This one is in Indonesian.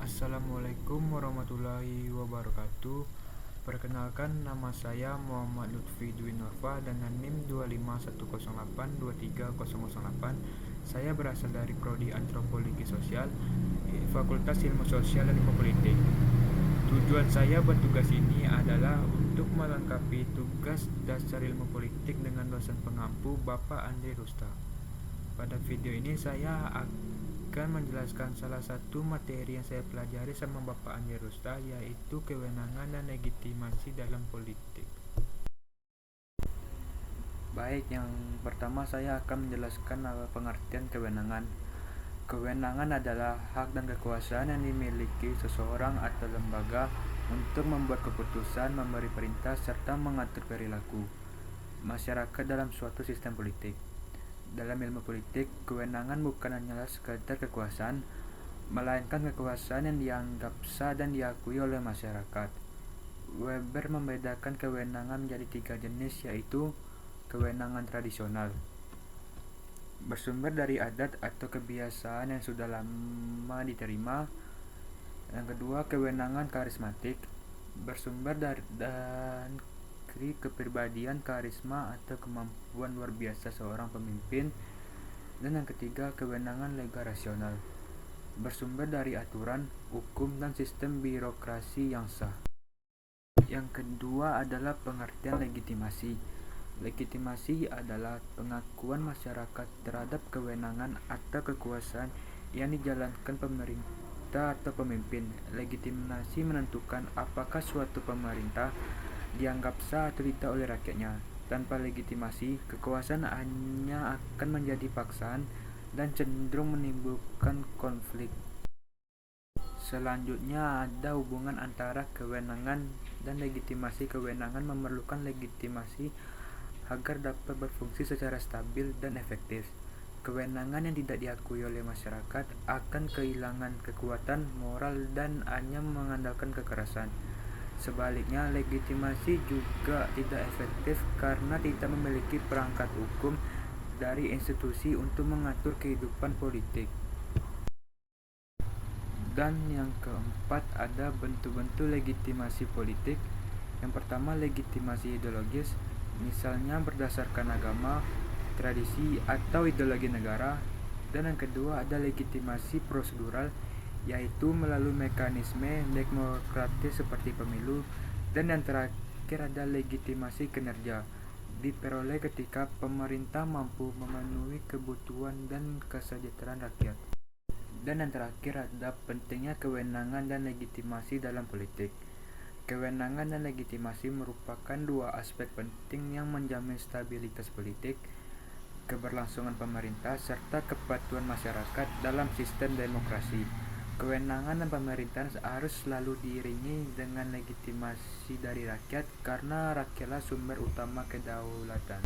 Assalamualaikum warahmatullahi wabarakatuh. Perkenalkan, nama saya Muhammad Lutfi Dwi Norfa dengan NIM 251082308. Saya berasal dari Prodi Antropologi Sosial, Fakultas Ilmu Sosial dan Ilmu Politik. Tujuan saya bertugas ini adalah untuk melengkapi tugas dasar ilmu politik dengan dosen pengampu Bapak Andri Rusta. Pada video ini saya akan menjelaskan salah satu materi yang saya pelajari sama Bapak Andri Rusta, yaitu kewenangan dan legitimasi dalam politik. Baik, yang pertama saya akan menjelaskan pengertian kewenangan. Kewenangan adalah hak dan kekuasaan yang dimiliki seseorang atau lembaga untuk membuat keputusan, memberi perintah, serta mengatur perilaku masyarakat dalam suatu sistem politik. Dalam ilmu politik, kewenangan bukan hanyalah sekadar kekuasaan, melainkan kekuasaan yang dianggap sah dan diakui oleh masyarakat. Weber membedakan kewenangan menjadi 3 jenis, yaitu kewenangan tradisional, bersumber dari adat atau kebiasaan yang sudah lama diterima. Yang kedua, kewenangan karismatik, bersumber dari kepribadian, karisma atau kemampuan luar biasa seorang pemimpin. Dan yang ketiga, kewenangan lega rasional, bersumber dari aturan, hukum, dan sistem birokrasi yang sah. Yang kedua adalah pengertian legitimasi. Legitimasi adalah pengakuan masyarakat terhadap kewenangan atau kekuasaan yang dijalankan pemerintah atau pemimpin. Legitimasi menentukan apakah suatu pemerintah dianggap sah atau tidak oleh rakyatnya. Tanpa legitimasi, kekuasaan hanya akan menjadi paksaan dan cenderung menimbulkan konflik. Selanjutnya ada hubungan antara kewenangan dan legitimasi. Kewenangan memerlukan legitimasi agar dapat berfungsi secara stabil dan efektif. Kewenangan yang tidak diakui oleh masyarakat akan kehilangan kekuatan moral dan hanya mengandalkan kekerasan. Sebaliknya, legitimasi juga tidak efektif karena tidak memiliki perangkat hukum dari institusi untuk mengatur kehidupan politik. Dan yang keempat, ada bentuk-bentuk legitimasi politik. Yang pertama, legitimasi ideologis, misalnya berdasarkan agama, tradisi, atau ideologi negara. Dan yang kedua, ada legitimasi prosedural, yaitu melalui mekanisme demokratis seperti pemilu. Dan yang terakhir ada legitimasi kinerja, diperoleh ketika pemerintah mampu memenuhi kebutuhan dan kesejahteraan rakyat. Dan yang terakhir ada pentingnya kewenangan dan legitimasi dalam politik. Kewenangan dan legitimasi merupakan dua aspek penting yang menjamin stabilitas politik, keberlangsungan pemerintah, serta kepatuhan masyarakat dalam sistem demokrasi. Kewenangan dan pemerintahan harus selalu diiringi dengan legitimasi dari rakyat, karena rakyatlah sumber utama kedaulatan.